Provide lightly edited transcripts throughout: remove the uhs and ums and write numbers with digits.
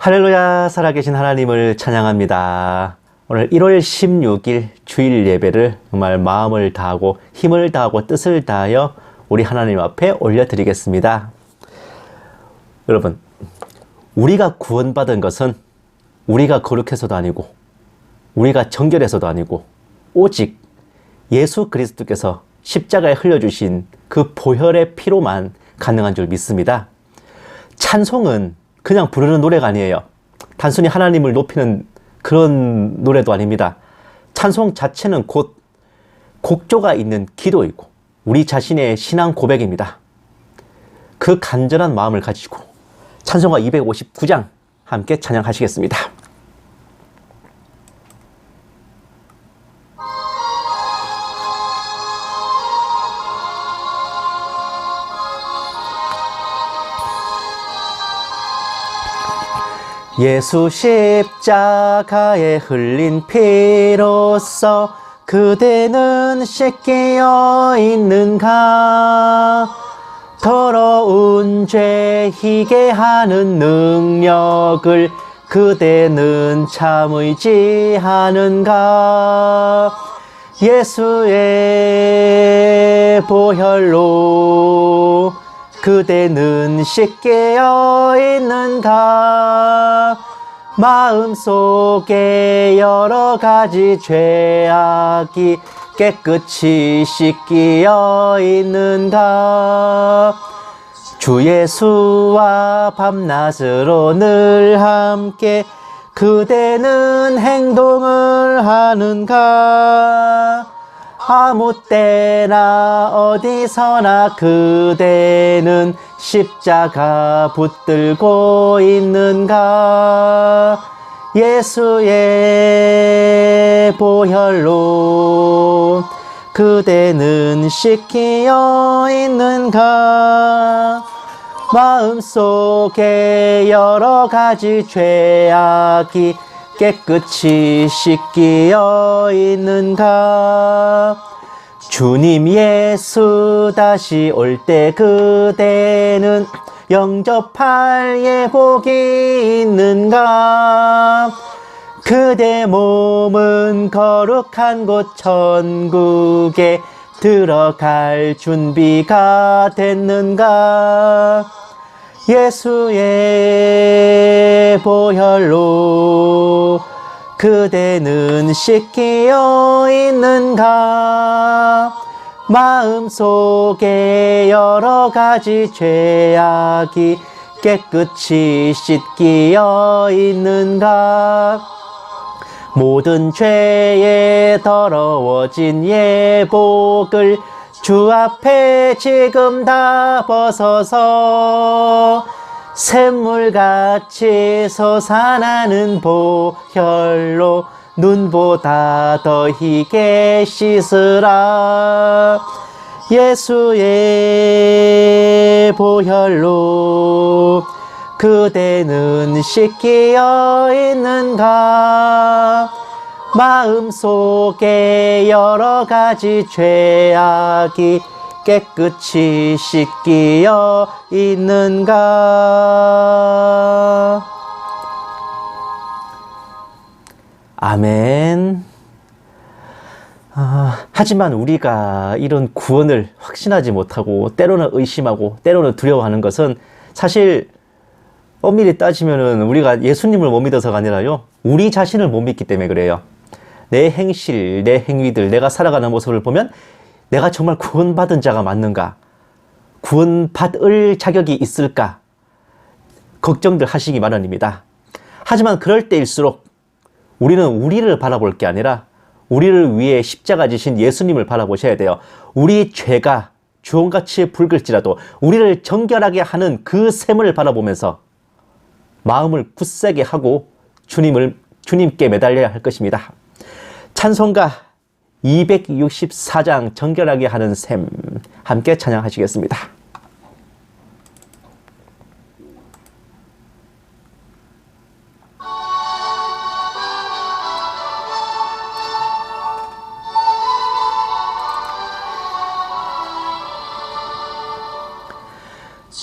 할렐루야, 살아계신 하나님을 찬양합니다. 오늘 1월 16일 주일 예배를 정말 마음을 다하고 힘을 다하고 뜻을 다하여 우리 하나님 앞에 올려드리겠습니다. 여러분, 우리가 구원받은 것은 우리가 거룩해서도 아니고 우리가 정결해서도 아니고 오직 예수 그리스도께서 십자가에 흘려주신 그 보혈의 피로만 가능한 줄 믿습니다. 찬송은 그냥 부르는 노래가 아니에요. 단순히 하나님을 높이는 그런 노래도 아닙니다. 찬송 자체는 곧 곡조가 있는 기도이고 우리 자신의 신앙 고백입니다. 그 간절한 마음을 가지고 찬송가 259장 함께 찬양하시겠습니다. 예수 십자가에 흘린 피로써 그대는 씻기어 있는가? 더러운 죄 희게 하는 능력을 그대는 참 의지하는가? 예수의 보혈로 그대는 씻기어 있는가? 마음속에 여러 가지 죄악이 깨끗이 씻기어 있는가? 주 예수와 밤낮으로 늘 함께 그대는 행동을 하는가? 아무 때나 어디서나 그대는 십자가 붙들고 있는가? 예수의 보혈로 그대는 씻기어 있는가? 마음속에 여러 가지 죄악이 깨끗이 씻기어 있는가? 주님 예수 다시 올 때 그대는 영접할 예복이 있는가? 그대 몸은 거룩한 곳 천국에 들어갈 준비가 됐는가? 예수의 보혈로 그대는 씻기어 있는가? 마음속에 여러 가지 죄악이 깨끗이 씻기어 있는가? 모든 죄에 더러워진 예복을 주 앞에 지금 다 벗어서 샘물같이 솟아나는 보혈로 눈보다 더 희게 씻으라. 예수의 보혈로 그대는 씻기어 있는가? 마음속에 여러 가지 죄악이 깨끗이 씻기어 있는가? 아멘. 하지만 우리가 이런 구원을 확신하지 못하고 때로는 의심하고 때로는 두려워하는 것은 사실 엄밀히 따지면은 우리가 예수님을 못 믿어서가 아니라요, 우리 자신을 못 믿기 때문에 그래요. 내 행실, 내 행위들, 내가 살아가는 모습을 보면 내가 정말 구원받은 자가 맞는가? 구원받을 자격이 있을까? 걱정들 하시기 마련입니다. 하지만 그럴 때일수록 우리는 우리를 바라볼 게 아니라 우리를 위해 십자가 지신 예수님을 바라보셔야 돼요. 우리 죄가 주홍같이 붉을지라도 우리를 정결하게 하는 그 샘을 바라보면서 마음을 굳세게 하고 주님께 매달려야 할 것입니다. 찬송가 264장 정결하게 하는 샘 함께 찬양하시겠습니다.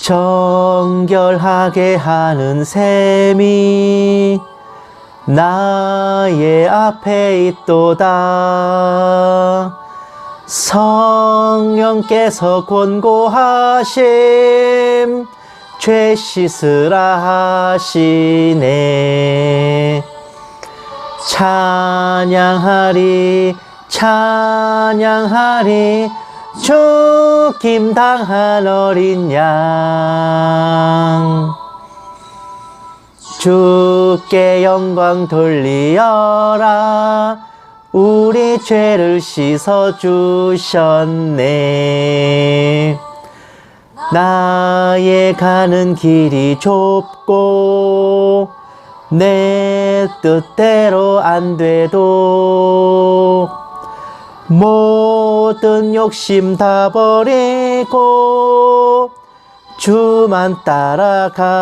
정결하게 하는 셈이 나의 앞에 있도다. 성령께서 권고하심 죄 씻으라 하시네. 찬양하리 찬양하리 죽임 당한 어린 양. 주께 영광 돌리어라. 우리 죄를 씻어 주셨네. 나의 가는 길이 좁고 내 뜻대로 안 돼도 모든 욕심 다 버리고 주만 따라가겠네.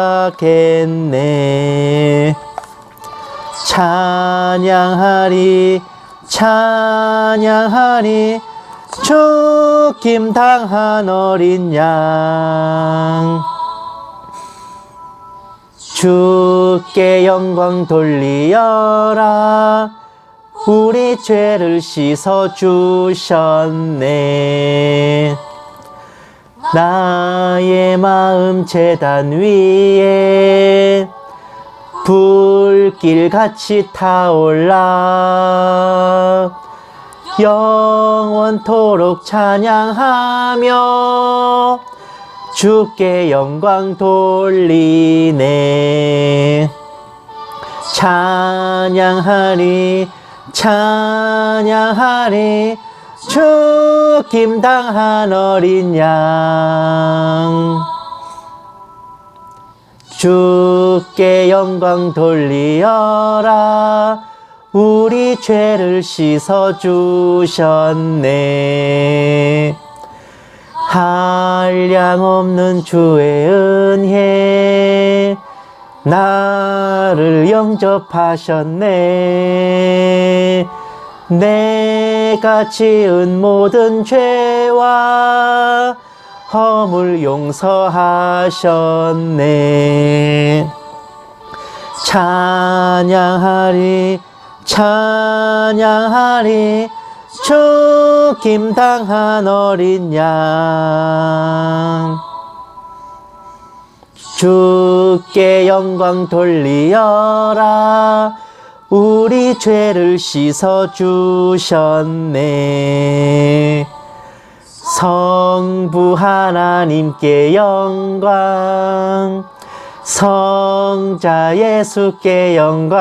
찬양하리 찬양하리 죽임 당한 어린 양. 주께 영광 돌리어라. 우리 죄를 씻어 주셨네. 나의 마음 제단 위에 불길같이 타올라 영원토록 찬양하며 주께 영광 돌리네. 찬양하리 찬양하리 죽임 당한 어린 양. 주께 영광 돌리어라. 우리 죄를 씻어 주셨네. 한량없는 주의 은혜 나를 영접하셨네. 내가 지은 모든 죄와 허물 용서하셨네. 찬양하리 찬양하리 죽임 당한 어린 양. 주께 영광 돌리어라. 우리 죄를 씻어 주셨네. 성부 하나님께 영광, 성자 예수께 영광,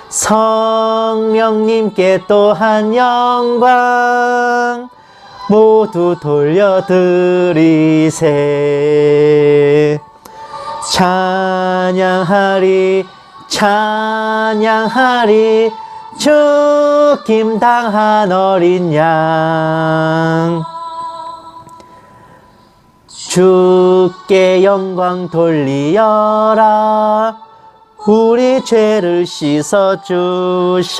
성령님께 또한 영광 모두 돌려드리세. 찬양하리 찬양하리 죽임 당한 어린 양. 주께 영광 돌리어라. 우리 죄를 씻어 주셨네.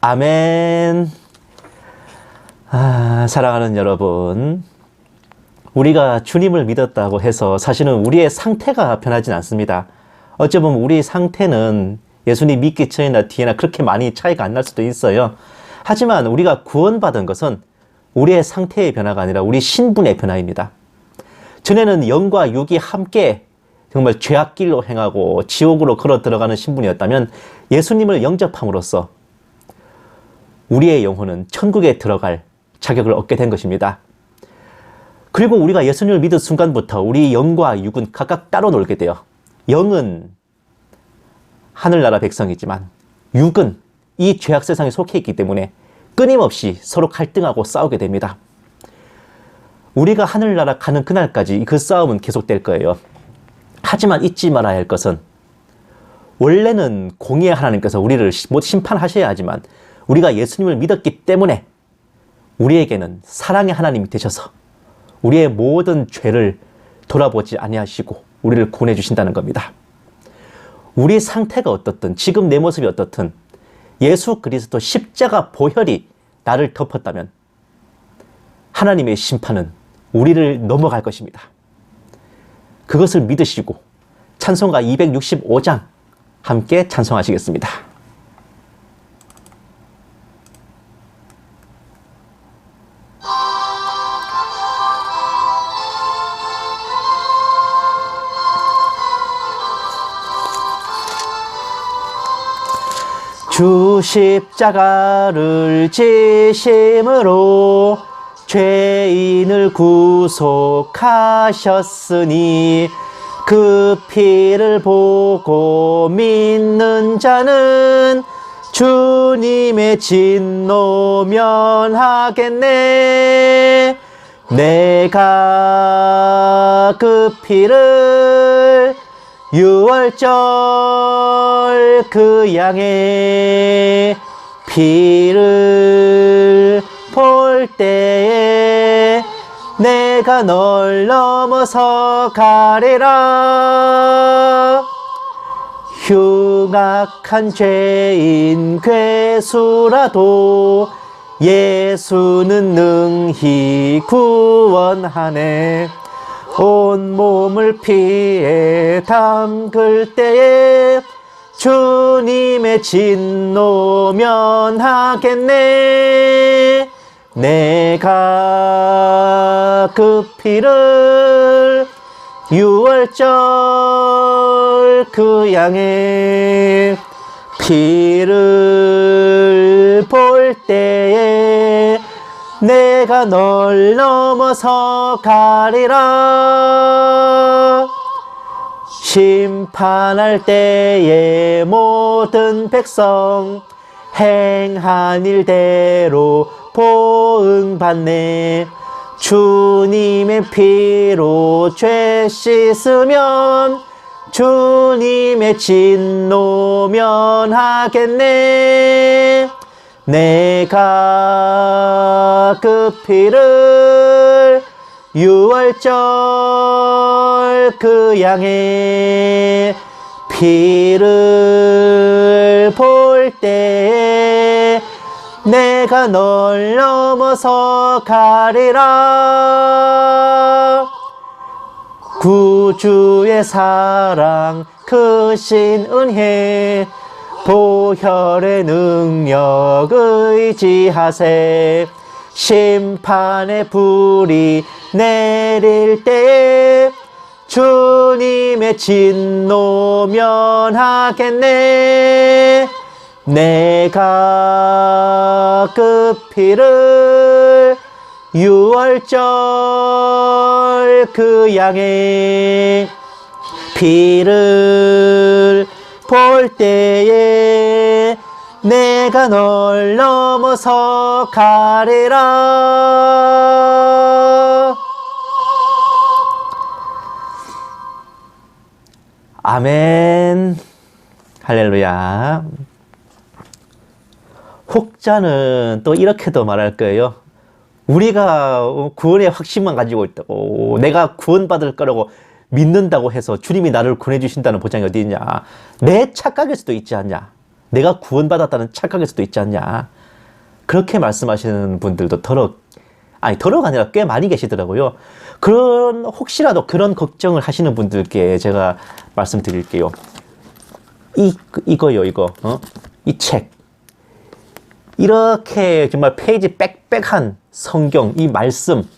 아멘. 사랑하는 여러분, 우리가 주님을 믿었다고 해서 사실은 우리의 상태가 변하진 않습니다. 어찌 보면 우리 상태는 예수님 믿기 전이나 뒤에나 그렇게 많이 차이가 안 날 수도 있어요. 하지만 우리가 구원받은 것은 우리의 상태의 변화가 아니라 우리 신분의 변화입니다. 전에는 영과 육이 함께 정말 죄악길로 행하고 지옥으로 걸어 들어가는 신분이었다면 예수님을 영접함으로써 우리의 영혼은 천국에 들어갈 자격을 얻게 된 것입니다. 그리고 우리가 예수님을 믿은 순간부터 우리 영과 육은 각각 따로 놀게 돼요. 영은 하늘나라 백성이지만 육은 이 죄악 세상에 속해 있기 때문에 끊임없이 서로 갈등하고 싸우게 됩니다. 우리가 하늘나라 가는 그날까지 그 싸움은 계속될 거예요. 하지만 잊지 말아야 할 것은 원래는 공의의 하나님께서 우리를 못 심판하셔야 하지만 우리가 예수님을 믿었기 때문에 우리에게는 사랑의 하나님이 되셔서 우리의 모든 죄를 돌아보지 아니하시고 우리를 구원해 주신다는 겁니다. 우리 상태가 어떻든 지금 내 모습이 어떻든 예수 그리스도 십자가 보혈이 나를 덮었다면 하나님의 심판은 우리를 넘어갈 것입니다. 그것을 믿으시고 찬송가 265장 함께 찬송하시겠습니다. 주 십자가를 지심으로 죄인을 구속하셨으니 그 피를 보고 믿는 자는 주님의 진노 면하겠네. 내가 그 피를 유월절 그 양의 피를 볼 때에 내가 널 넘어서 가리라. 흉악한 죄인 괴수라도 예수는 능히 구원하네. 온 몸을 피에 담글 때에 주님의 진노 면하겠네. 내가 그 피를 유월절 그 양의 피를 볼 때에 내가 널 넘어서 가리라. 심판할 때에 모든 백성 행한 일대로 보응받네. 주님의 피로 죄 씻으면 주님의 진노 면하겠네. 내가 그 피를 유월절 그 양의 피를 볼 때에 내가 널 넘어서 가리라. 구주의 사랑 크신 은혜 보혈의 능력 의지하세. 심판의 불이 내릴 때에 주님의 진노 면하겠네. 내가 그 피를 유월절 그 양의 피를 볼 때에 내가 널 넘어서 가리라. 아멘. 할렐루야. 혹자는 또 이렇게도 말할 거예요. 우리가 구원의 확신만 가지고 있다고, 내가 구원받을 거라고 믿는다고 해서 주님이 나를 구원해 주신다는 보장이 어디 있냐. 내 착각일 수도 있지 않냐. 내가 구원받았다는 착각일 수도 있지 않냐. 그렇게 말씀하시는 분들도 더러가 아니라 꽤 많이 계시더라고요. 혹시라도 그런 걱정을 하시는 분들께 제가 말씀드릴게요. 이거요. 이 책. 이렇게 정말 페이지 빽빽한 성경, 이 말씀.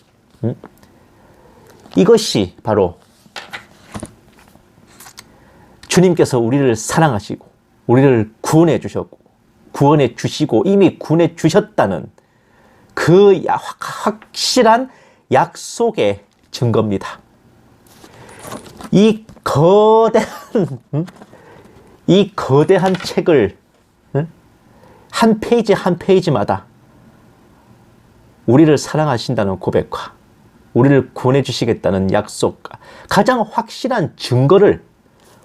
이것이 바로 주님께서 우리를 사랑하시고 우리를 구원해 주셨고 구원해 주시고 이미 구원해 주셨다는 그 확실한 약속의 증거입니다. 이 거대한 책을 한 페이지 한 페이지마다 우리를 사랑하신다는 고백과 우리를 구원해 주시겠다는 약속과 가장 확실한 증거를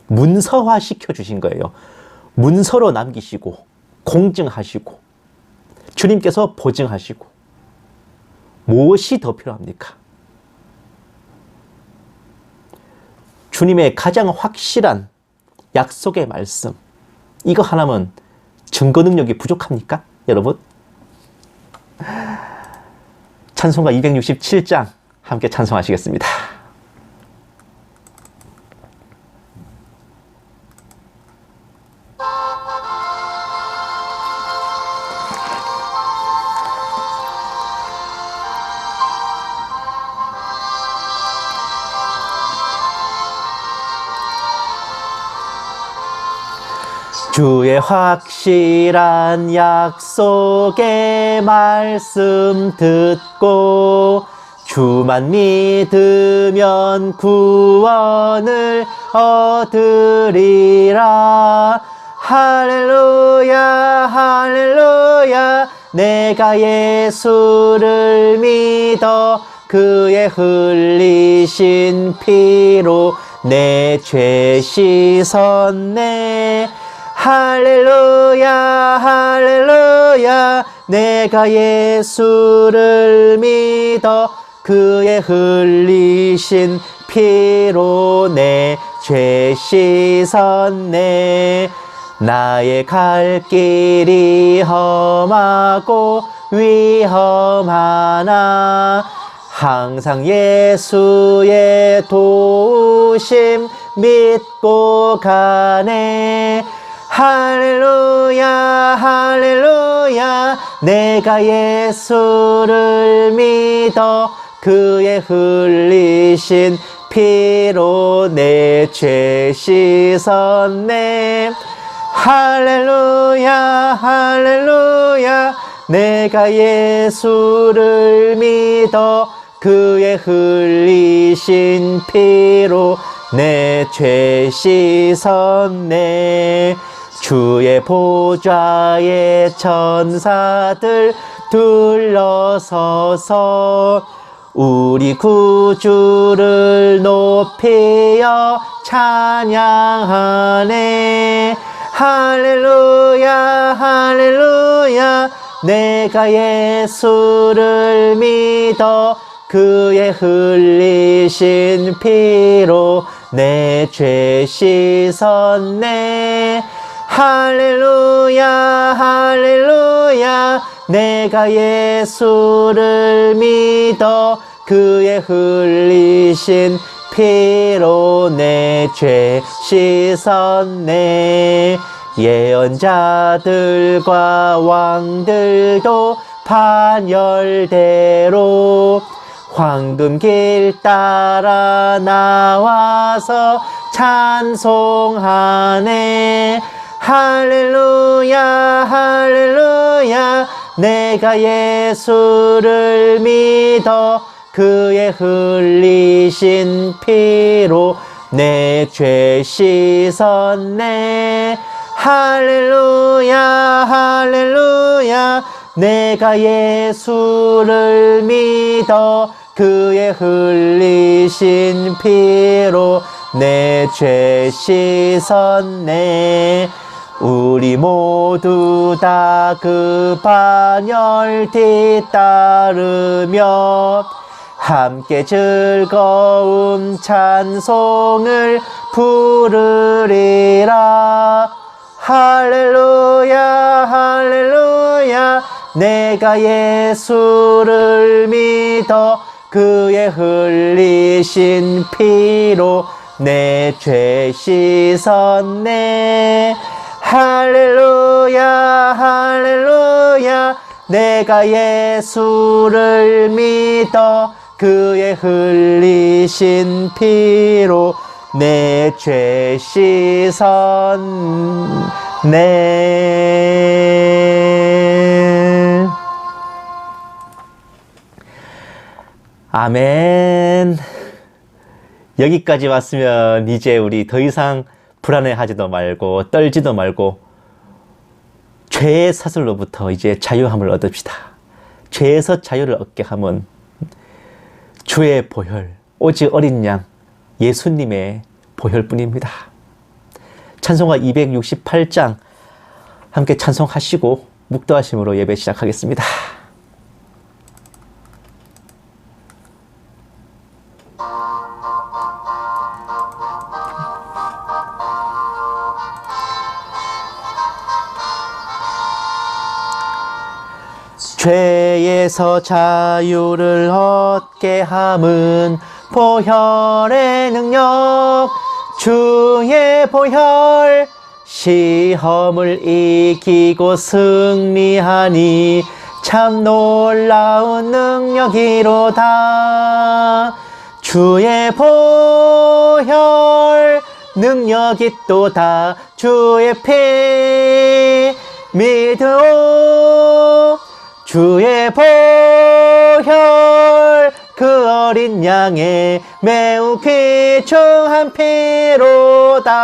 문서화 시켜 주신 거예요. 문서로 남기시고 공증하시고 주님께서 보증하시고 무엇이 더 필요합니까? 주님의 가장 확실한 약속의 말씀. 이거 하나면 증거 능력이 부족합니까? 여러분? 찬송가 267장 함께 찬송하시겠습니다. 주의 확실한 약속의 말씀 듣고 주만 믿으면 구원을 얻으리라. 할렐루야 할렐루야. 내가 예수를 믿어 그의 흘리신 피로 내 죄 씻었네. 할렐루야 할렐루야. 내가 예수를 믿어 그의 흘리신 피로 내 죄 씻었네. 나의 갈 길이 험하고 위험하나 항상 예수의 도우심 믿고 가네. 할렐루야 할렐루야. 내가 예수를 믿어 그의 흘리신 피로 내 죄 씻었네. 할렐루야 할렐루야. 내가 예수를 믿어 그의 흘리신 피로 내 죄 씻었네. 주의 보좌에 천사들 둘러서서 우리 구주를 높이어 찬양하네. 할렐루야 할렐루야. 내가 예수를 믿어 그의 흘리신 피로 내 죄 씻었네. 할렐루야 할렐루야. 내가 예수를 믿어 그의 흘리신 피로 내 죄 씻었네. 예언자들과 왕들도 반열대로 황금길 따라 나와서 찬송하네. 할렐루야 할렐루야. 내가 예수를 믿어 그의 흘리신 피로 내 죄 씻었네. 할렐루야 할렐루야. 내가 예수를 믿어 그의 흘리신 피로 내 죄 씻었네. 우리 모두 다 그 반열 뒤따르며 함께 즐거운 찬송을 부르리라. 할렐루야 할렐루야. 내가 예수를 믿어 그의 흘리신 피로 내 죄 씻었네. 할렐루야 할렐루야. 내가 예수를 믿어 그의 흘리신 피로 내 죄 씻었네. 아멘. 여기까지 왔으면 이제 우리 더 이상 불안해하지도 말고 떨지도 말고 죄의 사슬로부터 이제 자유함을 얻읍시다. 죄에서 자유를 얻게 하면 주의 보혈, 오직 어린 양 예수님의 보혈뿐입니다. 찬송가 268장 함께 찬송하시고 묵도하심으로 예배 시작하겠습니다. 죄에서 자유를 얻게 함은 보혈의 능력, 주의 보혈. 시험을 이기고 승리하니 참 놀라운 능력이로다. 주의 보혈 능력이 또다. 주의 피 믿으오. 주의 보혈 그 어린 양의 매우 귀중한 피로다.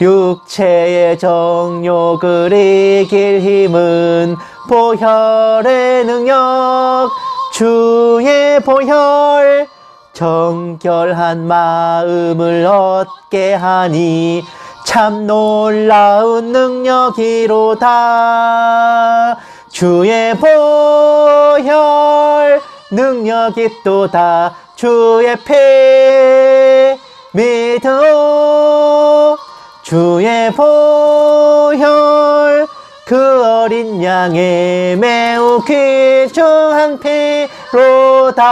육체의 정욕을 이길 힘은 보혈의 능력, 주의 보혈. 정결한 마음을 얻게 하니 참 놀라운 능력이로다. 주의 보혈 능력이 또다. 주의 피 믿으오. 주의 보혈 그 어린 양의 매우 귀중한 피로다.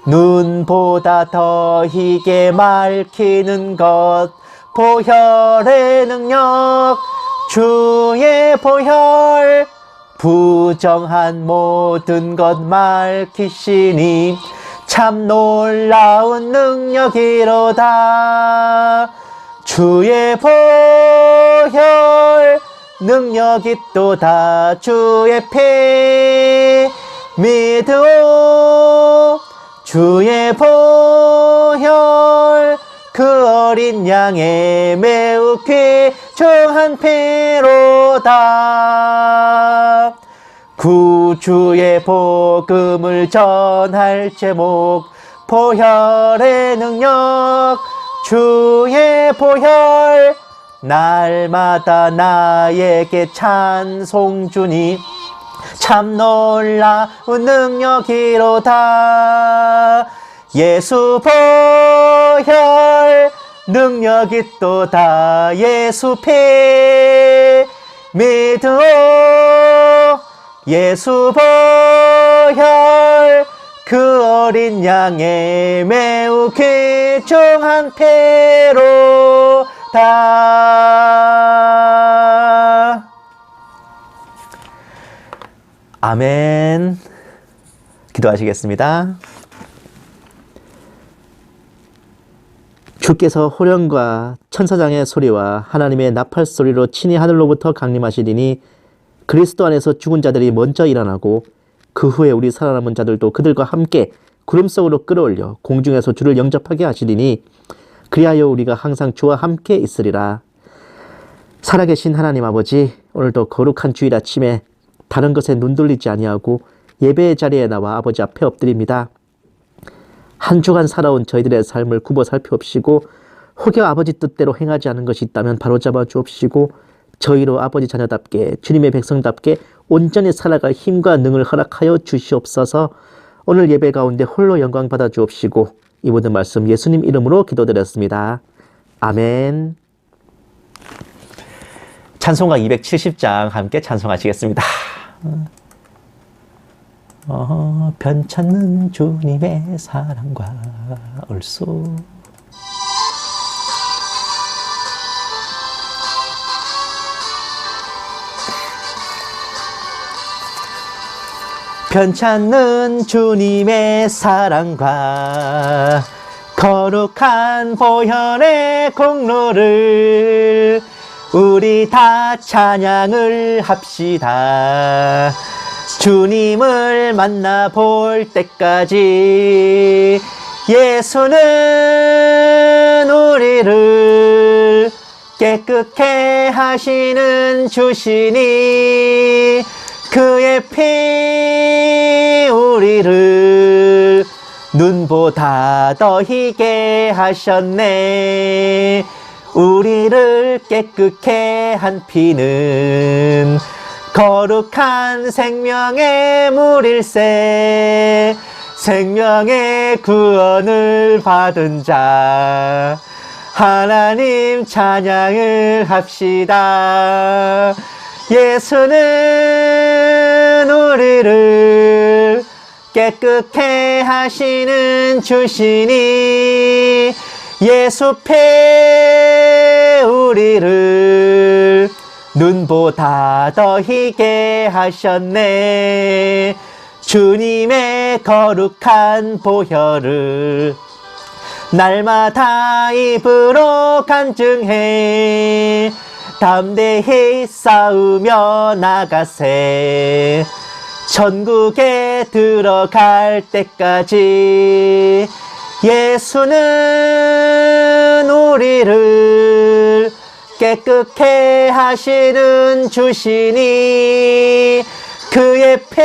눈보다 더 희게 맑히는 것 보혈의 능력, 주의 보혈. 부정한 모든 것 맑히시니 참 놀라운 능력이로다. 주의 보혈 능력이 또다. 주의 피 믿으오. 주의 보혈 그 어린 양의 매우 귀중한 피로다. 구주의 복음을 전할 제목 보혈의 능력, 주의 보혈. 날마다 나에게 찬송 주니 참 놀라운 능력이로다. 예수 보혈 능력이 또다. 예수 피 믿으오. 예수 보혈 그 어린 양의 매우 귀중한 피로다. 아멘. 기도하시겠습니다. 주께서 호령과 천사장의 소리와 하나님의 나팔 소리로 친히 하늘로부터 강림하시리니 그리스도 안에서 죽은 자들이 먼저 일어나고 그 후에 우리 살아남은 자들도 그들과 함께 구름 속으로 끌어올려 공중에서 주를 영접하게 하시리니 그리하여 우리가 항상 주와 함께 있으리라. 살아계신 하나님 아버지, 오늘도 거룩한 주일 아침에 다른 것에 눈 돌리지 아니하고 예배의 자리에 나와 아버지 앞에 엎드립니다. 한 주간 살아온 저희들의 삶을 굽어 살펴옵시고 혹여 아버지 뜻대로 행하지 않은 것이 있다면 바로잡아 주옵시고 저희로 아버지 자녀답게 주님의 백성답게 온전히 살아갈 힘과 능을 허락하여 주시옵소서. 오늘 예배 가운데 홀로 영광 받아 주옵시고 이 모든 말씀 예수님 이름으로 기도드렸습니다. 아멘. 찬송가 270장 함께 찬송하시겠습니다. 변찮는 주님의 사랑과 얼쏘. 변찮는 주님의 사랑과 거룩한 보혈의 공로를 우리 다 찬양을 합시다. 주님을 만나볼 때까지 예수는 우리를 깨끗게 하시는 주시니 그의 피 우리를 눈보다 더 희게 하셨네. 우리를 깨끗게 한 피는 거룩한 생명의 물일세. 생명의 구원을 받은 자 하나님 찬양을 합시다. 예수는 우리를 깨끗게 하시는 주시니 예수패 우리를 눈보다 더 희게 하셨네. 주님의 거룩한 보혈을 날마다 입으로 간증해 담대히 싸우며 나가세. 천국에 들어갈 때까지 예수는 우리를 깨끗게 하시는 주시니 그의 피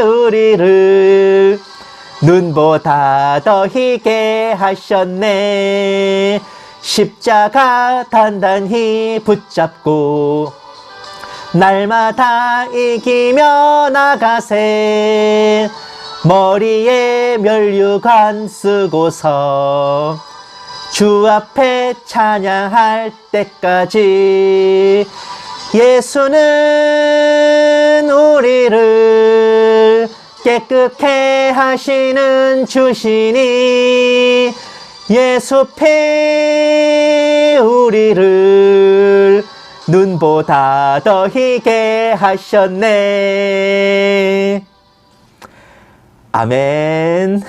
우리를 눈보다 더 희게 하셨네. 십자가 단단히 붙잡고 날마다 이기며 나가세. 머리에 면류관 쓰고서 주 앞에 찬양할 때까지 예수는 우리를 깨끗게 하시는 주시니 예수 피 우리를 눈보다 더 희게 하셨네. 아멘.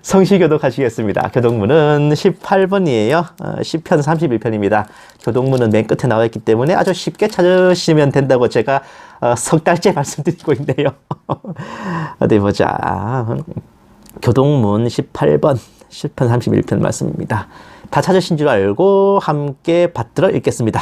성시교독 하시겠습니다. 교독문은 18번이에요. 시편 31편입니다. 교독문은 맨 끝에 나와 있기 때문에 아주 쉽게 찾으시면 된다고 제가 석 달째 말씀드리고 있네요. 어디 보자. 교독문 18번, 시편 31편 말씀입니다. 다 찾으신 줄 알고 함께 받들어 읽겠습니다.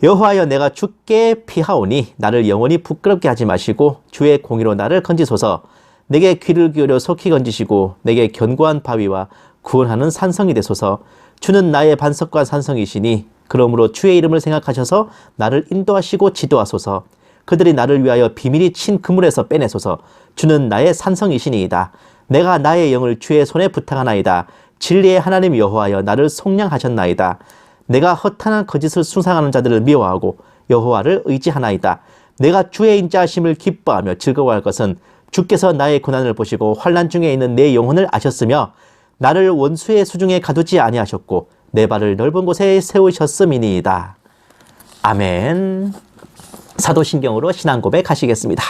여호와여, 내가 주께 피하오니 나를 영원히 부끄럽게 하지 마시고 주의 공의로 나를 건지소서. 내게 귀를 기울여 속히 건지시고 내게 견고한 바위와 구원하는 산성이 되소서. 주는 나의 반석과 산성이시니 그러므로 주의 이름을 생각하셔서 나를 인도하시고 지도하소서. 그들이 나를 위하여 비밀히 친 그물에서 빼내소서. 주는 나의 산성이시니이다. 내가 나의 영을 주의 손에 부탁하나이다. 진리의 하나님 여호와여, 나를 속량하셨나이다. 내가 허탄한 거짓을 숭상하는 자들을 미워하고 여호와를 의지하나이다. 내가 주의 인자하심을 기뻐하며 즐거워할 것은 주께서 나의 고난을 보시고 환난 중에 있는 내 영혼을 아셨으며 나를 원수의 수중에 가두지 아니하셨고 내 발을 넓은 곳에 세우셨음이니이다. 아멘. 사도신경으로 신앙 고백하시겠습니다.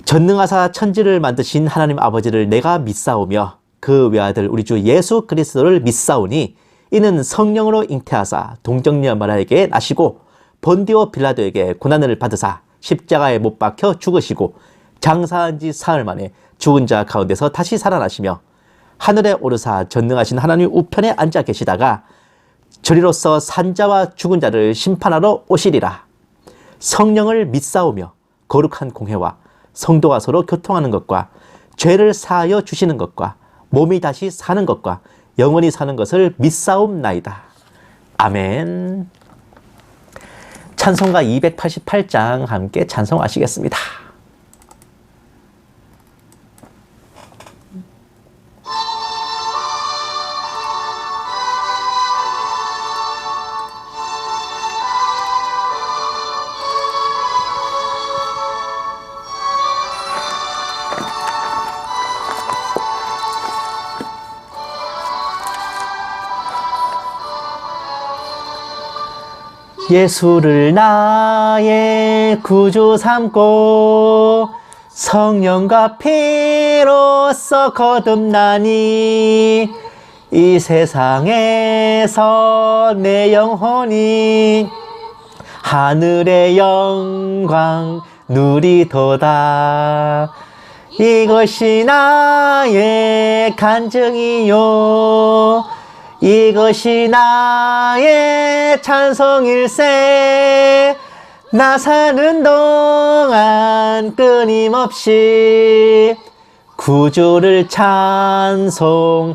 전능하사 천지를 만드신 하나님 아버지를 내가 믿사오며 그 외아들 우리 주 예수 그리스도를 믿사오니 이는 성령으로 잉태하사 동정녀 마리아에게 나시고 본디오 빌라도에게 고난을 받으사 십자가에 못 박혀 죽으시고 장사한 지 사흘 만에 죽은 자 가운데서 다시 살아나시며 하늘에 오르사 전능하신 하나님 우편에 앉아 계시다가 저리로서 산자와 죽은 자를 심판하러 오시리라. 성령을 믿사오며 거룩한 공회와 성도가 서로 교통하는 것과 죄를 사하여 주시는 것과 몸이 다시 사는 것과 영원히 사는 것을 믿사옵나이다. 아멘. 찬송가 288장 함께 찬송하시겠습니다. 예수를 나의 구주 삼고 성령과 피로써 거듭나니 이 세상에서 내 영혼이 하늘의 영광 누리도다. 이것이 나의 간증이요 이것이 나의 찬송일세. 나 사는 동안 끊임없이 구주를 찬송하리로다.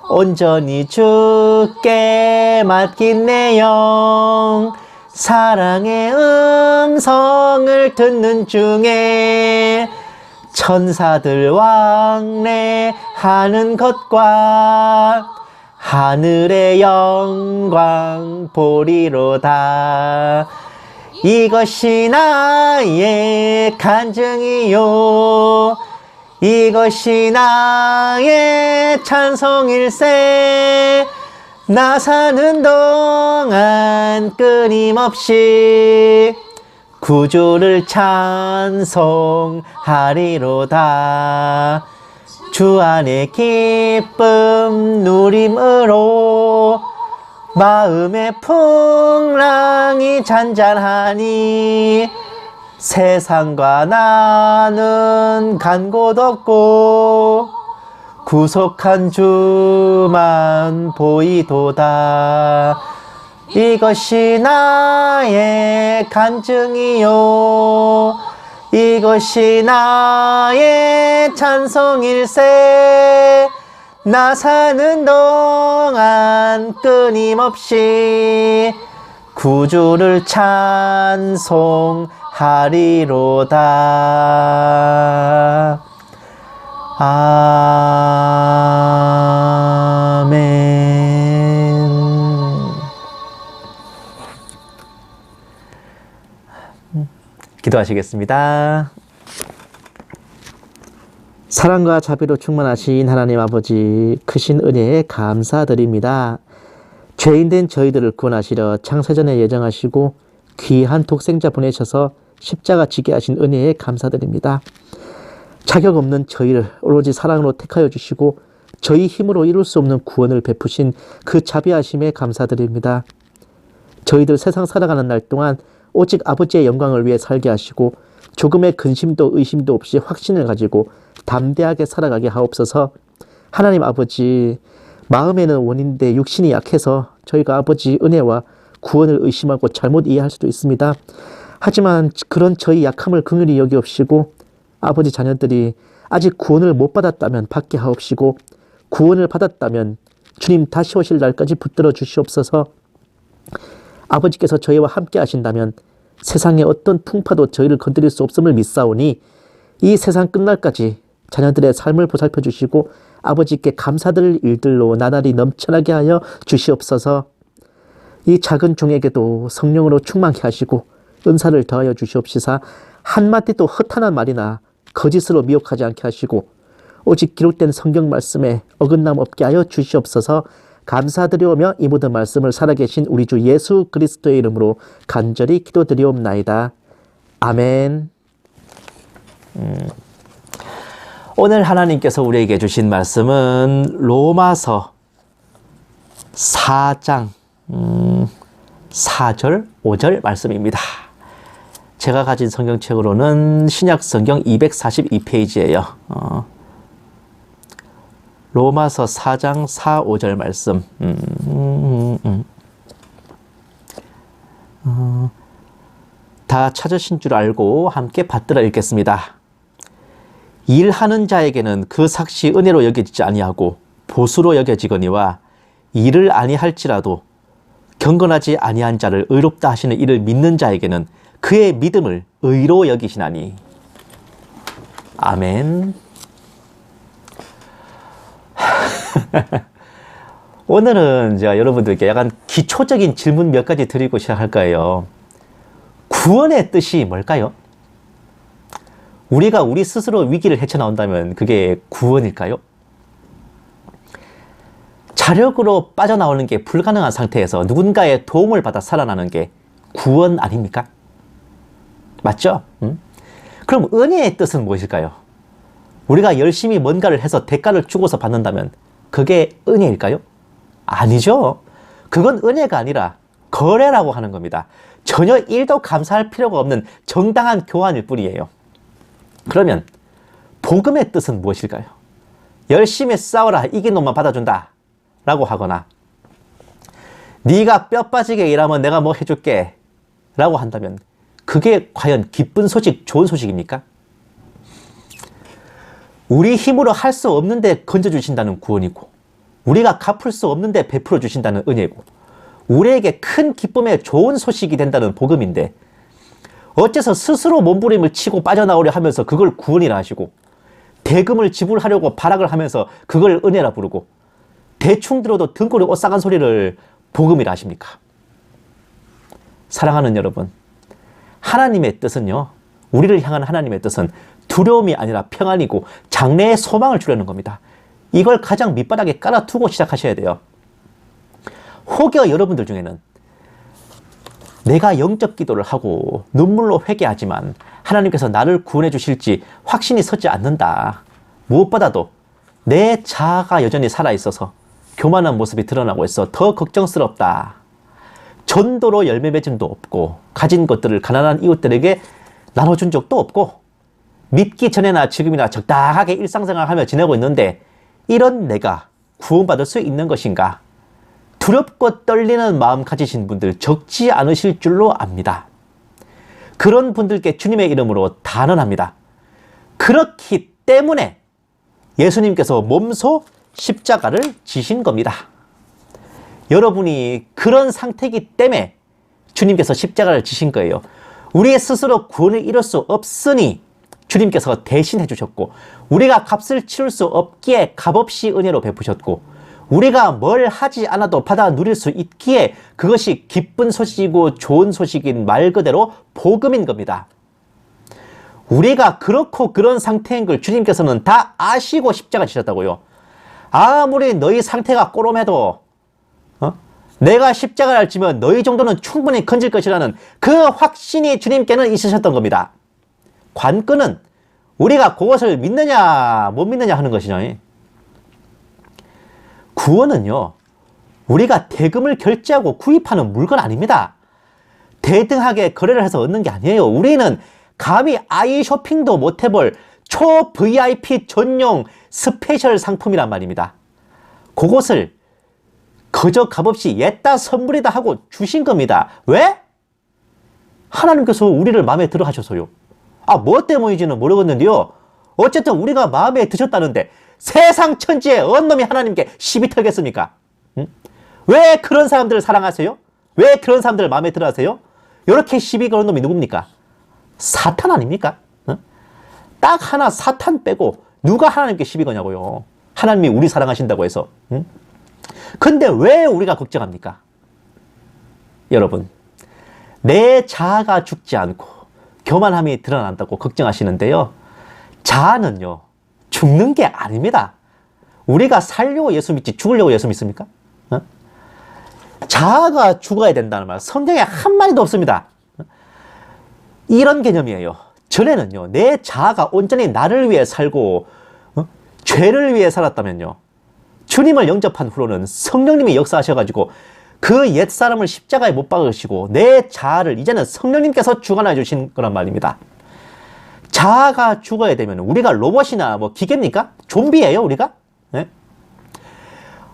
온전히 주께 맡긴 내 영 사랑의 음성을 듣는 중에 천사들 왕래하는 것과 하늘의 영광 보리로다. 이것이 나의 간증이요 이것이 나의 찬송일세. 나 사는 동안 끊임없이 구주를 찬송하리로다. 주 안에 기쁨 누림으로 마음의 풍랑이 잔잔하니 세상과 나는 간 곳 없고 구속한 주만 보이도다. 이것이 나의 간증이요 이것이 나의 찬송일세. 나 사는 동안 끊임없이 구주를 찬송하리로다. 아멘. 기도하시겠습니다. 사랑과 자비로 충만하신 하나님 아버지, 크신 은혜에 감사드립니다. 죄인된 저희들을 구원하시려 창세전에 예정하시고 귀한 독생자 보내셔서 십자가 지게 하신 은혜에 감사드립니다. 자격 없는 저희를 오로지 사랑으로 택하여 주시고 저희 힘으로 이룰 수 없는 구원을 베푸신 그 자비하심에 감사드립니다. 저희들 세상 살아가는 날 동안 오직 아버지의 영광을 위해 살게 하시고 조금의 근심도 의심도 없이 확신을 가지고 담대하게 살아가게 하옵소서. 하나님 아버지, 마음에는 원인데 육신이 약해서 저희가 아버지 은혜와 구원을 의심하고 잘못 이해할 수도 있습니다. 하지만 그런 저희 약함을 긍휼히 여기옵시고 아버지 자녀들이 아직 구원을 못 받았다면 받게 하옵시고 구원을 받았다면 주님 다시 오실 날까지 붙들어 주시옵소서. 아버지께서 저희와 함께 하신다면 세상의 어떤 풍파도 저희를 건드릴 수 없음을 믿사오니 이 세상 끝날까지 자녀들의 삶을 보살펴 주시고 아버지께 감사드릴 일들로 나날이 넘쳐나게 하여 주시옵소서. 이 작은 종에게도 성령으로 충만케 하시고 은사를 더하여 주시옵시사 한마디도 허탄한 말이나 거짓으로 미혹하지 않게 하시고 오직 기록된 성경 말씀에 어긋남 없게 하여 주시옵소서. 감사드리오며 이 모든 말씀을 살아계신 우리 주 예수 그리스도의 이름으로 간절히 기도드리옵나이다. 아멘. 오늘 하나님께서 우리에게 주신 말씀은 로마서 4장 4절 5절 말씀입니다. 제가 가진 성경책으로는 신약성경 242페이지예요. 로마서 4장 4, 5절 말씀. 다 찾으신 줄 알고 함께 받들어 읽겠습니다. 일하는 자에게는 그 삭시 은혜로 여겨지지 아니하고 보수로 여겨지거니와 일을 아니할지라도 경건하지 아니한 자를 의롭다 하시는 이를 믿는 자에게는 그의 믿음을 의로 여기시나니. 아멘. 오늘은 제가 여러분들께 약간 기초적인 질문 몇 가지 드리고 시작할 거예요. 구원의 뜻이 뭘까요? 우리가 우리 스스로 위기를 헤쳐나온다면 그게 구원일까요? 자력으로 빠져나오는 게 불가능한 상태에서 누군가의 도움을 받아 살아나는 게 구원 아닙니까? 맞죠? 그럼 은혜의 뜻은 무엇일까요? 우리가 열심히 뭔가를 해서 대가를 주고서 받는다면 그게 은혜일까요? 아니죠. 그건 은혜가 아니라 거래라고 하는 겁니다. 전혀 일도 감사할 필요가 없는 정당한 교환일 뿐이에요. 그러면 복음의 뜻은 무엇일까요? 열심히 싸워라, 이긴 놈만 받아준다 라고 하거나 네가 뼈 빠지게 일하면 내가 뭐 해줄게 라고 한다면 그게 과연 기쁜 소식, 좋은 소식입니까? 우리 힘으로 할 수 없는데 건져주신다는 구원이고 우리가 갚을 수 없는데 베풀어 주신다는 은혜고 우리에게 큰 기쁨의 좋은 소식이 된다는 복음인데 어째서 스스로 몸부림을 치고 빠져나오려 하면서 그걸 구원이라 하시고 대금을 지불하려고 발악을 하면서 그걸 은혜라 부르고 대충 들어도 등골이 오싹한 소리를 복음이라 하십니까? 사랑하는 여러분, 하나님의 뜻은요, 우리를 향한 하나님의 뜻은 두려움이 아니라 평안이고 장래의 소망을 주려는 겁니다. 이걸 가장 밑바닥에 깔아두고 시작하셔야 돼요. 혹여 여러분들 중에는 내가 영적 기도를 하고 눈물로 회개하지만 하나님께서 나를 구원해 주실지 확신이 서지 않는다. 무엇보다도 내 자아가 여전히 살아있어서 교만한 모습이 드러나고 있어 더 걱정스럽다. 전도로 열매 맺음도 없고 가진 것들을 가난한 이웃들에게 나눠준 적도 없고 믿기 전에나 지금이나 적당하게 일상생활하며 지내고 있는데 이런 내가 구원받을 수 있는 것인가? 두렵고 떨리는 마음 가지신 분들 적지 않으실 줄로 압니다. 그런 분들께 주님의 이름으로 단언합니다. 그렇기 때문에 예수님께서 몸소 십자가를 지신 겁니다. 여러분이 그런 상태이기 때문에 주님께서 십자가를 지신 거예요. 우리 스스로 구원을 이룰 수 없으니 주님께서 대신 해주셨고, 우리가 값을 치를 수 없기에 값없이 은혜로 베푸셨고, 우리가 뭘 하지 않아도 받아 누릴 수 있기에 그것이 기쁜 소식이고 좋은 소식인 말 그대로 복음인 겁니다. 우리가 그렇고 그런 상태인 걸 주님께서는 다 아시고 십자가 지셨다고요. 아무리 너희 상태가 꼬롬해도 내가 십자가를 지면 너희 정도는 충분히 건질 것이라는 그 확신이 주님께는 있으셨던 겁니다. 관건은 우리가 그것을 믿느냐 못 믿느냐 하는 것이죠. 구원은요, 우리가 대금을 결제하고 구입하는 물건 아닙니다. 대등하게 거래를 해서 얻는 게 아니에요. 우리는 감히 아이 쇼핑도 못 해볼 초 VIP 전용 스페셜 상품이란 말입니다. 그것을 그저 값없이 옛다 선물이다 하고 주신 겁니다. 왜? 하나님께서 우리를 마음에 들어 하셔서요. 뭐 때문인지는 모르겠는데요. 어쨌든 우리가 마음에 드셨다는데 세상 천지에 어느 놈이 하나님께 시비 털겠습니까? 왜 그런 사람들을 사랑하세요? 왜 그런 사람들을 마음에 들어 하세요? 이렇게 시비 거는 놈이 누굽니까? 사탄 아닙니까? 딱 하나 사탄 빼고 누가 하나님께 시비 거냐고요. 하나님이 우리 사랑하신다고 해서. 근데 왜 우리가 걱정합니까? 여러분, 내 자아가 죽지 않고 교만함이 드러난다고 걱정하시는데요. 자아는요, 죽는 게 아닙니다. 우리가 살려고 예수 믿지 죽으려고 예수 믿습니까? 자아가 죽어야 된다는 말 성경에 한마디도 없습니다. 이런 개념이에요. 전에는요, 내 자아가 온전히 나를 위해 살고 죄를 위해 살았다면요, 주님을 영접한 후로는 성령님이 역사하셔가지고 그 옛사람을 십자가에 못 박으시고 내 자아를 이제는 성령님께서 주관해 주신 거란 말입니다. 자아가 죽어야 되면 우리가 로봇이나 기계입니까? 좀비예요, 우리가? 네?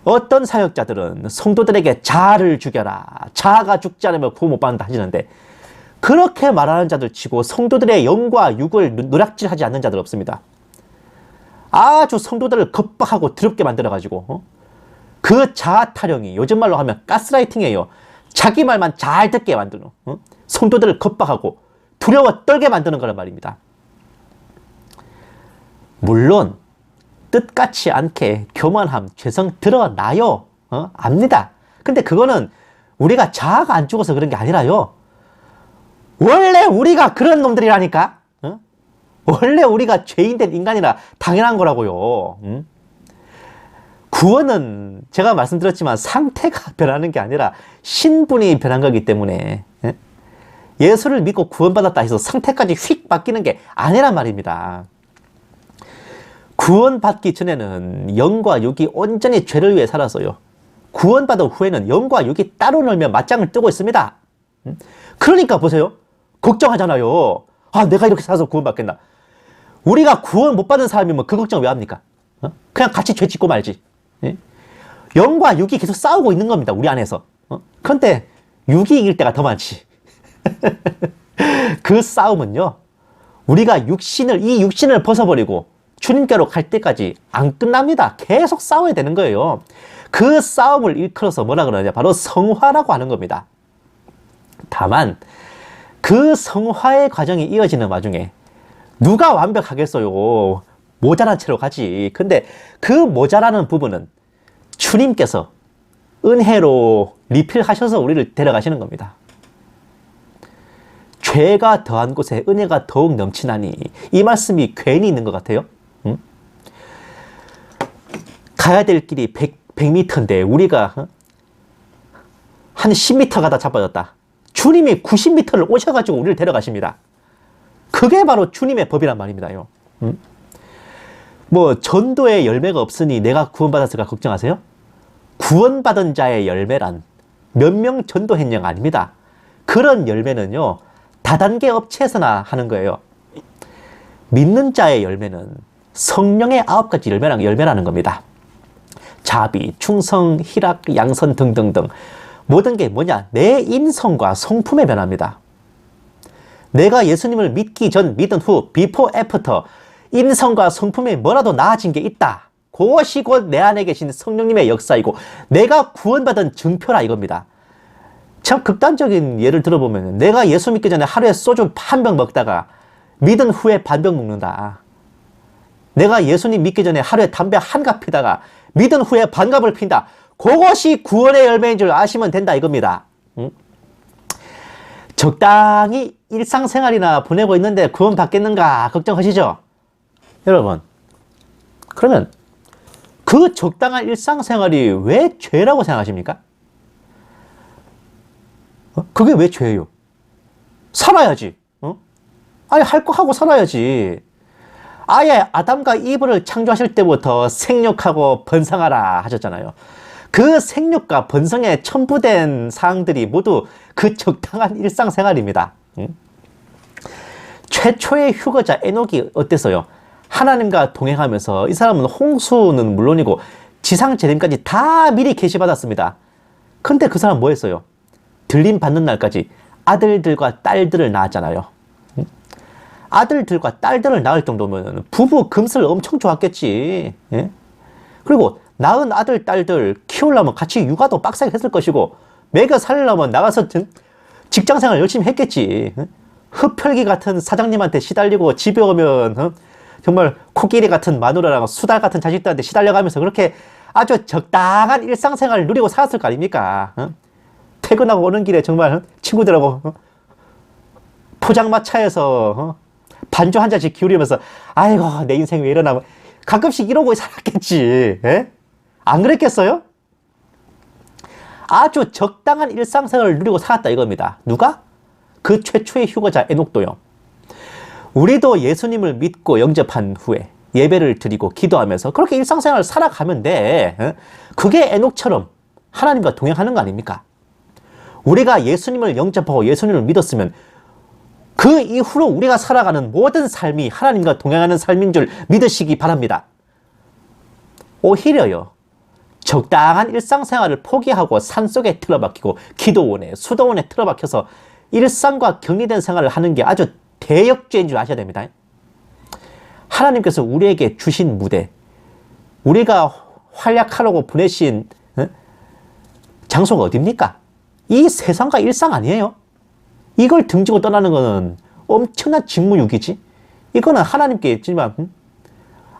어떤 사역자들은 성도들에게 자아를 죽여라, 자아가 죽지 않으면 구원 못 받는다 하시는데, 그렇게 말하는 자들 치고 성도들의 영과 육을 누락질하지 않는 자들 없습니다. 아주 성도들을 겁박하고 두렵게 만들어가지고 그 자아 타령이 요즘 말로 하면 가스라이팅이에요. 자기 말만 잘 듣게 만드는, 성도들을 겁박하고 두려워 떨게 만드는 거란 말입니다. 물론 뜻같지 않게 교만함, 죄성 드러나요. 압니다. 근데 그거는 우리가 자아가 안 죽어서 그런 게 아니라요, 원래 우리가 그런 놈들이라니까. 원래 우리가 죄인된 인간이라 당연한 거라고요. 구원은 제가 말씀드렸지만 상태가 변하는 게 아니라 신분이 변한 거기 때문에 예수를 믿고 구원받았다 해서 상태까지 휙 바뀌는 게 아니란 말입니다. 구원받기 전에는 영과 육이 온전히 죄를 위해 살아서요, 구원받은 후에는 영과 육이 따로 놀며 맞짱을 뜨고 있습니다. 그러니까 보세요, 걱정하잖아요. 내가 이렇게 살아서 구원받겠나. 우리가 구원 못 받은 사람이면 그 걱정 왜 합니까? 그냥 같이 죄 짓고 말지. 영과 육이 계속 싸우고 있는 겁니다, 우리 안에서. 그런데 육이 이길 때가 더 많지. 그 싸움은요, 우리가 이 육신을 벗어버리고 주님께로 갈 때까지 안 끝납니다. 계속 싸워야 되는 거예요. 그 싸움을 일컬어서 뭐라 그러냐, 바로 성화라고 하는 겁니다. 다만 그 성화의 과정이 이어지는 와중에 누가 완벽하겠어요? 모자란 채로 가지. 근데 그 모자라는 부분은 주님께서 은혜로 리필하셔서 우리를 데려가시는 겁니다. 죄가 더한 곳에 은혜가 더욱 넘치나니, 이 말씀이 괜히 있는 것 같아요. 응? 가야 될 길이 100m인데 우리가 한 10m 가다 자빠졌다. 주님이 90m를 오셔가지고 우리를 데려가십니다. 그게 바로 주님의 법이란 말입니다요. 응? 뭐 전도의 열매가 없으니 내가 구원받았을까 걱정하세요? 구원받은 자의 열매란 몇 명 전도했냐가 아닙니다. 그런 열매는요, 다단계 업체에서나 하는 거예요. 믿는 자의 열매는 성령의 9가지 열매라는 겁니다. 자비, 충성, 희락, 양선 등등등. 모든 게 뭐냐? 내 인성과 성품의 변화입니다. 내가 예수님을 믿기 전, 믿은 후, 비포, 애프터, 인성과 성품에 뭐라도 나아진 게 있다. 그것이 곧 내 안에 계신 성령님의 역사이고 내가 구원받은 증표라 이겁니다. 참 극단적인 예를 들어보면 내가 예수 믿기 전에 하루에 소주 한 병 먹다가 믿은 후에 반병 먹는다. 내가 예수님 믿기 전에 하루에 담배 한 갑 피다가 믿은 후에 반갑을 핀다. 그것이 구원의 열매인 줄 아시면 된다 이겁니다. 응? 적당히 일상생활이나 보내고 있는데 구원 받겠는가 걱정하시죠? 여러분, 그러면 그 적당한 일상생활이 왜 죄라고 생각하십니까? 그게 왜 죄예요? 살아야지. 아예 할 거 하고 살아야지. 아예 아담과 이브를 창조하실 때부터 생육하고 번성하라 하셨잖아요. 그 생육과 번성에 첨부된 사항들이 모두 그 적당한 일상생활입니다. 최초의 휴거자 에녹이 어땠어요? 하나님과 동행하면서 이 사람은 홍수는 물론이고 지상 재림까지 다 미리 계시받았습니다. 근데 그 사람 뭐 했어요? 들림 받는 날까지 아들들과 딸들을 낳았잖아요. 아들들과 딸들을 낳을 정도면 부부 금슬 엄청 좋았겠지. 예? 그리고 낳은 아들, 딸들 키우려면 같이 육아도 빡세게 했을 것이고 먹여 살려면 나가서 직장생활 열심히 했겠지. 흡혈귀 같은 사장님한테 시달리고 집에 오면 정말 코끼리 같은 마누라랑 수달 같은 자식들한테 시달려가면서 그렇게 아주 적당한 일상생활을 누리고 살았을 거 아닙니까? 퇴근하고 오는 길에 정말 친구들하고 포장마차에서 반주 한 잔씩 기울이면서 아이고 내 인생 왜 이러나 가끔씩 이러고 살았겠지. 에? 안 그랬겠어요? 아주 적당한 일상생활을 누리고 살았다 이겁니다. 누가? 그 최초의 휴거자 에녹도요. 우리도 예수님을 믿고 영접한 후에 예배를 드리고 기도하면서 그렇게 일상생활을 살아가면 돼. 그게 에녹처럼 하나님과 동행하는 거 아닙니까? 우리가 예수님을 영접하고 예수님을 믿었으면 그 이후로 우리가 살아가는 모든 삶이 하나님과 동행하는 삶인 줄 믿으시기 바랍니다. 오히려요, 적당한 일상생활을 포기하고 산속에 틀어박히고 기도원에 수도원에 틀어박혀서 일상과 격리된 생활을 하는 게 아주 대역죄인 줄 아셔야 됩니다. 하나님께서 우리에게 주신 무대, 우리가 활약하라고 보내신 장소가 어딥니까? 이 세상과 일상 아니에요. 이걸 등지고 떠나는 거는 엄청난 직무유기지. 이거는 하나님께 있지만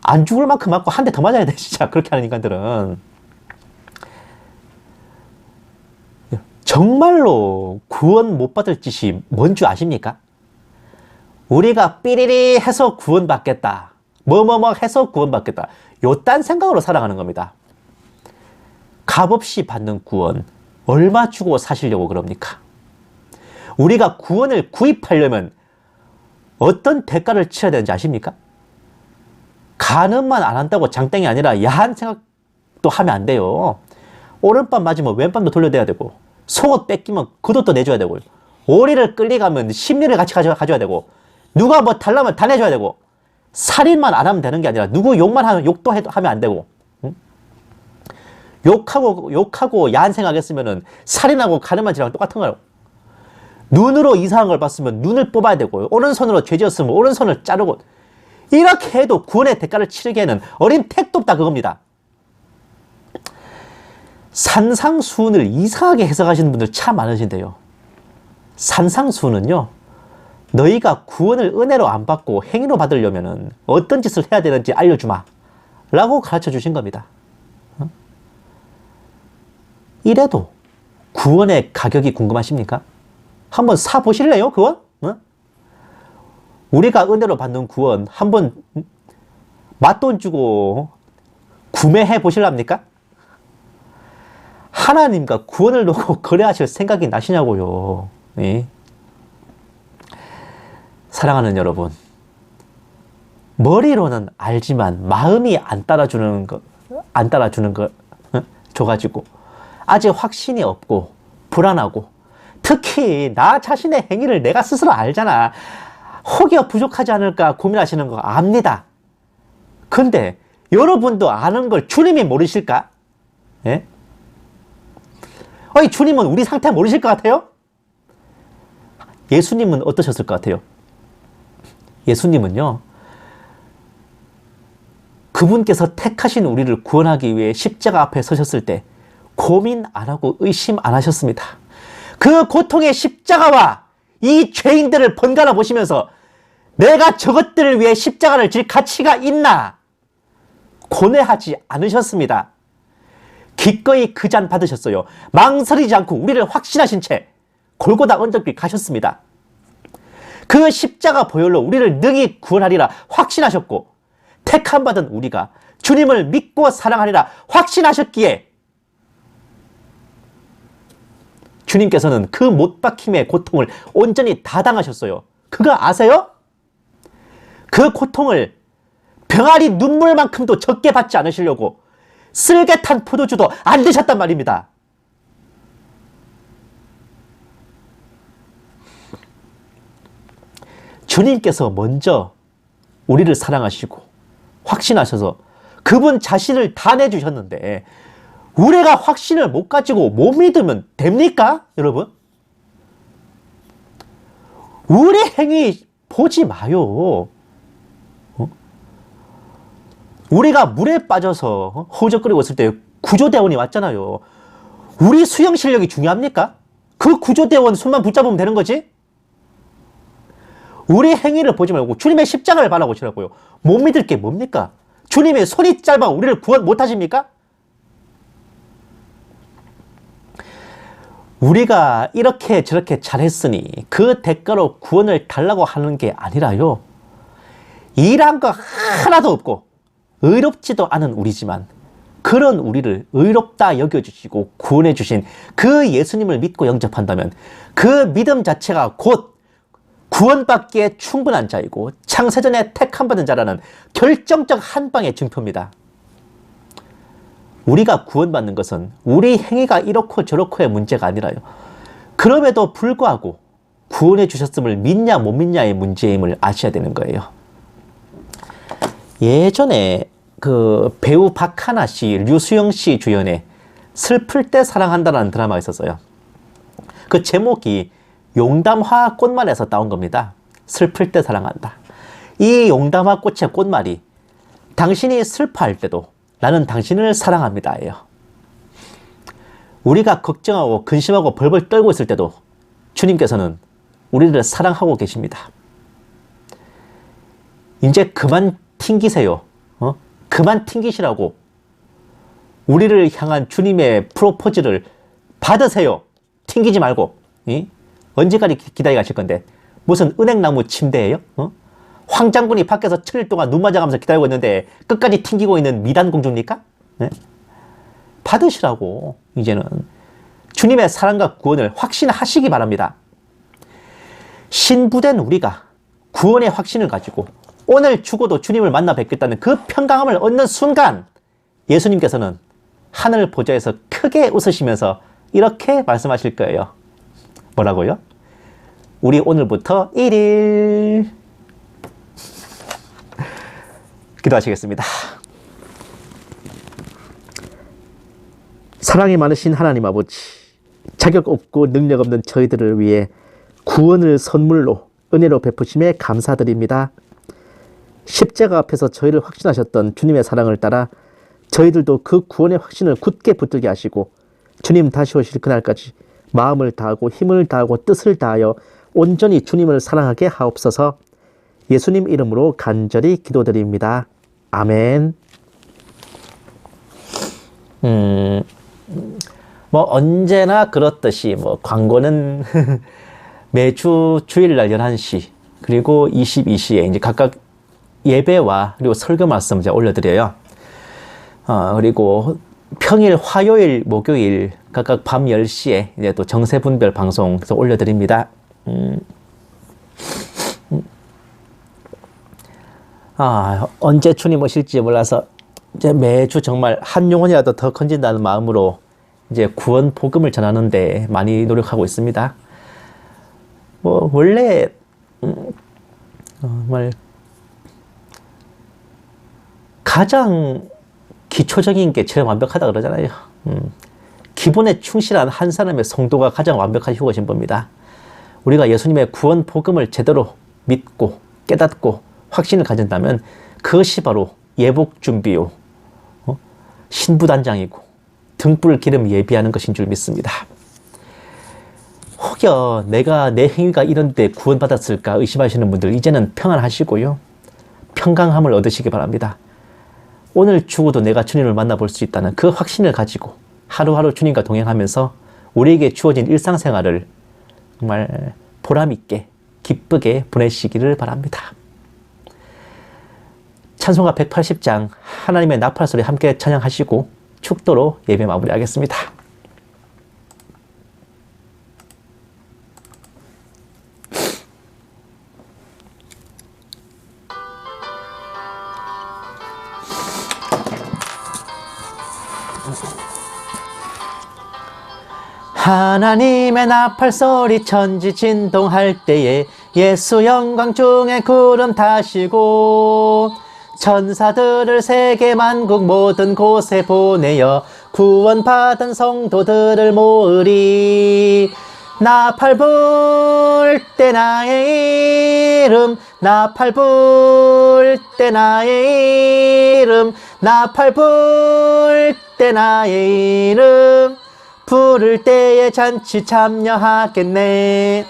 안 죽을 만큼 맞고 한 대 더 맞아야 돼 진짜. 그렇게 하는 인간들은 정말로 구원 못 받을 짓이 뭔 줄 아십니까? 우리가 삐리리 해서 구원받겠다, 뭐뭐뭐 해서 구원받겠다, 요딴 생각으로 살아가는 겁니다. 값없이 받는 구원 얼마 주고 사시려고 그럽니까? 우리가 구원을 구입하려면 어떤 대가를 치러야 되는지 아십니까? 간음만 안 한다고 장땡이 아니라 야한 생각도 하면 안 돼요. 오른밤 맞으면 왼밤도 돌려대야 되고, 속옷 뺏기면 그것도 내줘야 되고, 오리를 끌려가면 심리를 같이 가져야 되고, 누가 뭐 달라면 다 내줘야 되고, 살인만 안 하면 되는 게 아니라 누구 욕만 하면 욕도 하면 안 되고, 응? 욕하고 야한 생각했으면은 살인하고 간음한 짓랑 똑같은 거예요. 눈으로 이상한 걸 봤으면 눈을 뽑아야 되고, 오른손으로 죄 지었으면 오른손을 자르고, 이렇게 해도 구원의 대가를 치르기에는 어린 택도 없다 그겁니다. 산상수훈을 이상하게 해석하시는 분들 참 많으신데요. 산상수훈은요, 너희가 구원을 은혜로 안 받고 행위로 받으려면 어떤 짓을 해야 되는지 알려주마 라고 가르쳐 주신 겁니다. 이래도 구원의 가격이 궁금하십니까? 한번 사보실래요, 구원? 어? 우리가 은혜로 받는 구원 한번 맞돈 주고 구매해 보실랍니까? 하나님과 구원을 놓고 거래하실 생각이 나시냐고요. 예? 사랑하는 여러분, 머리로는 알지만 마음이 안 따라주는 거 줘가지고 아직 확신이 없고 불안하고, 특히 나 자신의 행위를 내가 스스로 알잖아. 혹여 부족하지 않을까 고민하시는 거 압니다. 근데 여러분도 아는 걸 주님이 모르실까? 예? 아니, 주님은 우리 상태 모르실 것 같아요? 예수님은 어떠셨을 것 같아요? 예수님은요, 그분께서 택하신 우리를 구원하기 위해 십자가 앞에 서셨을 때 고민 안 하고 의심 안 하셨습니다. 그 고통의 십자가와 이 죄인들을 번갈아 보시면서 내가 저것들을 위해 십자가를 질 가치가 있나 고뇌하지 않으셨습니다. 기꺼이 그 잔 받으셨어요. 망설이지 않고 우리를 확신하신 채 골고다 언덕길 가셨습니다. 그 십자가 보혈로 우리를 능히 구원하리라 확신하셨고, 택함 받은 우리가 주님을 믿고 사랑하리라 확신하셨기에 주님께서는 그 못박힘의 고통을 온전히 다 당하셨어요. 그거 아세요? 그 고통을 병아리 눈물만큼도 적게 받지 않으시려고 쓸개 탄 포도주도 안 드셨단 말입니다. 주님께서 먼저 우리를 사랑하시고 확신하셔서 그분 자신을 다 내주셨는데 우리가 확신을 못 가지고 못 믿으면 됩니까? 여러분? 우리 행위 보지 마요. 우리가 물에 빠져서 허우적거리고 있을 때 구조대원이 왔잖아요. 우리 수영 실력이 중요합니까? 그 구조대원 손만 붙잡으면 되는 거지? 우리 행위를 보지 말고 주님의 십자가를 바라보시라고요. 못 믿을 게 뭡니까? 주님의 손이 짧아 우리를 구원 못하십니까? 우리가 이렇게 저렇게 잘했으니 그 대가로 구원을 달라고 하는 게 아니라요, 일한 거 하나도 없고 의롭지도 않은 우리지만 그런 우리를 의롭다 여겨주시고 구원해 주신 그 예수님을 믿고 영접한다면 그 믿음 자체가 곧 구원받기에 충분한 자이고 창세전에 택함받은 자라는 결정적 한 방의 증표입니다. 우리가 구원받는 것은 우리 행위가 이렇고 저렇고의 문제가 아니라요, 그럼에도 불구하고 구원해 주셨음을 믿냐 못 믿냐의 문제임을 아셔야 되는 거예요. 예전에 그 배우 박하나 씨, 류수영 씨 주연의 슬플 때 사랑한다라는 드라마가 있었어요. 그 제목이 용담화 꽃말에서 따온 겁니다. 슬플 때 사랑한다. 이 용담화 꽃의 꽃말이 당신이 슬퍼할 때도 나는 당신을 사랑합니다 예요. 우리가 걱정하고 근심하고 벌벌 떨고 있을 때도 주님께서는 우리를 사랑하고 계십니다. 이제 그만 튕기세요. 그만 튕기시라고 우리를 향한 주님의 프로포즈를 받으세요. 튕기지 말고. 언제까지 기다려 가실 건데 무슨 은행나무 침대예요? 황 장군이 밖에서 7일 동안 눈 맞아가면서 기다리고 있는데 끝까지 튕기고 있는 미단 공주입니까? 네? 받으시라고. 이제는 주님의 사랑과 구원을 확신하시기 바랍니다. 신부된 우리가 구원의 확신을 가지고 오늘 죽어도 주님을 만나 뵙겠다는 그 평강함을 얻는 순간 예수님께서는 하늘 보좌에서 크게 웃으시면서 이렇게 말씀하실 거예요. 뭐라고요? 우리 오늘부터 1일. 기도하시겠습니다. 사랑이 많으신 하나님 아버지, 자격 없고 능력 없는 저희들을 위해 구원을 선물로 은혜로 베푸심에 감사드립니다. 십자가 앞에서 저희를 확신하셨던 주님의 사랑을 따라 저희들도 그 구원의 확신을 굳게 붙들게 하시고 주님 다시 오실 그날까지 마음을 다하고 힘을 다하고 뜻을 다하여 온전히 주님을 사랑하게 하옵소서. 예수님 이름으로 간절히 기도드립니다. 아멘. 뭐 언제나 그렇듯이 뭐 광고는 매주 주일날 11시 그리고 22시에 이제 각각 예배와 그리고 설교 말씀 이제 올려드려요. 그리고 평일, 화요일, 목요일 각각 밤 10시에 이제 또 정세분별 방송 올려드립니다. 언제 주님 오실지 몰라서 이제 매주 정말 한 영혼이라도 더 건진다는 마음으로 이제 구원 복음을 전하는데 많이 노력하고 있습니다. 뭐 원래 정말 가장 기초적인 게 제일 완벽하다 그러잖아요. 기본에 충실한 한 사람의 성도가 가장 완벽한 휴거 신부입니다. 우리가 예수님의 구원 복음을 제대로 믿고 깨닫고 확신을 가진다면 그것이 바로 예복 준비요, 신부단장이고 등불 기름 예비하는 것인 줄 믿습니다. 혹여 내가 내 행위가 이런데 구원받았을까 의심하시는 분들 이제는 평안하시고요, 평강함을 얻으시기 바랍니다. 오늘 죽어도 내가 주님을 만나볼 수 있다는 그 확신을 가지고 하루하루 주님과 동행하면서 우리에게 주어진 일상생활을 정말 보람있게 기쁘게 보내시기를 바랍니다. 찬송가 180장 하나님의 나팔소리 함께 찬양하시고 축도로 예배 마무리하겠습니다. 하나님의 나팔소리 천지 진동할 때에 예수 영광 중에 구름 타시고 천사들을 세계 만국 모든 곳에 보내어 구원받은 성도들을 모으리. 나팔 불 때 나의 이름, 나팔 불 때 나의 이름, 나팔 불 때 나의 이름, 부를 때에 잔치 참여하겠네.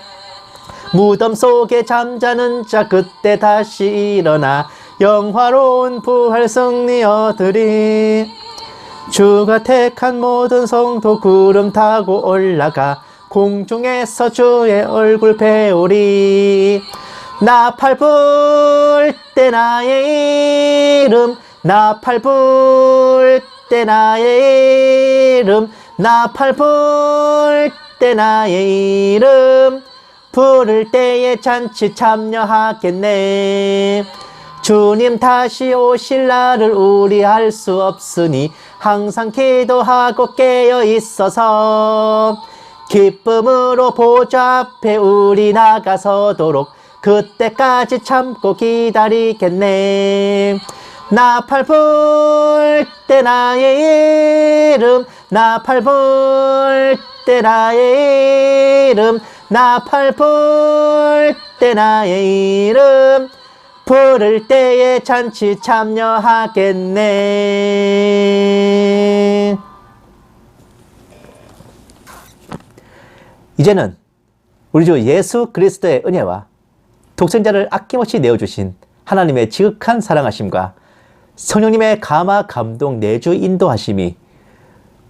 무덤 속에 잠자는 자 그때 다시 일어나 영화로운 부활 승리 얻으리. 주가 택한 모든 성도 구름 타고 올라가 공중에서 주의 얼굴 배우리. 나팔 불 때 나의 이름, 나팔 불 때 나의 이름, 나팔 불 때 나의 이름, 부를 때에 잔치 참여하겠네. 주님 다시 오실 날을 우리 알 수 없으니 항상 기도하고 깨어 있어서 기쁨으로 보좌 앞에 우리 나가서도록 그때까지 참고 기다리겠네. 나팔 불 때 나의 이름, 나팔 불 때 나의 이름, 나팔 불 때 나의 이름, 부를 때에 잔치 참여하겠네. 이제는 우리 주 예수 그리스도의 은혜와 독생자를 아낌없이 내어주신 하나님의 지극한 사랑하심과 성령님의 감화 감동 내주 인도하심이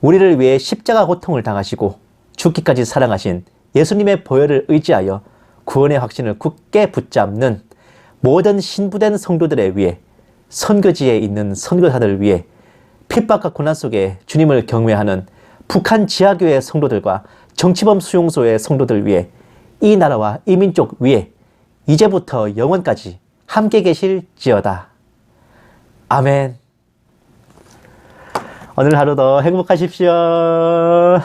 우리를 위해 십자가 고통을 당하시고 죽기까지 사랑하신 예수님의 보혈을 의지하여 구원의 확신을 굳게 붙잡는 모든 신부된 성도들에 위해, 선교지에 있는 선교사들을 위해, 핍박과 고난 속에 주님을 경외하는 북한 지하교회 성도들과 정치범 수용소의 성도들 위해, 이 나라와 이 민족 위에 이제부터 영원까지 함께 계실지어다. 아멘. 오늘 하루도 행복하십시오.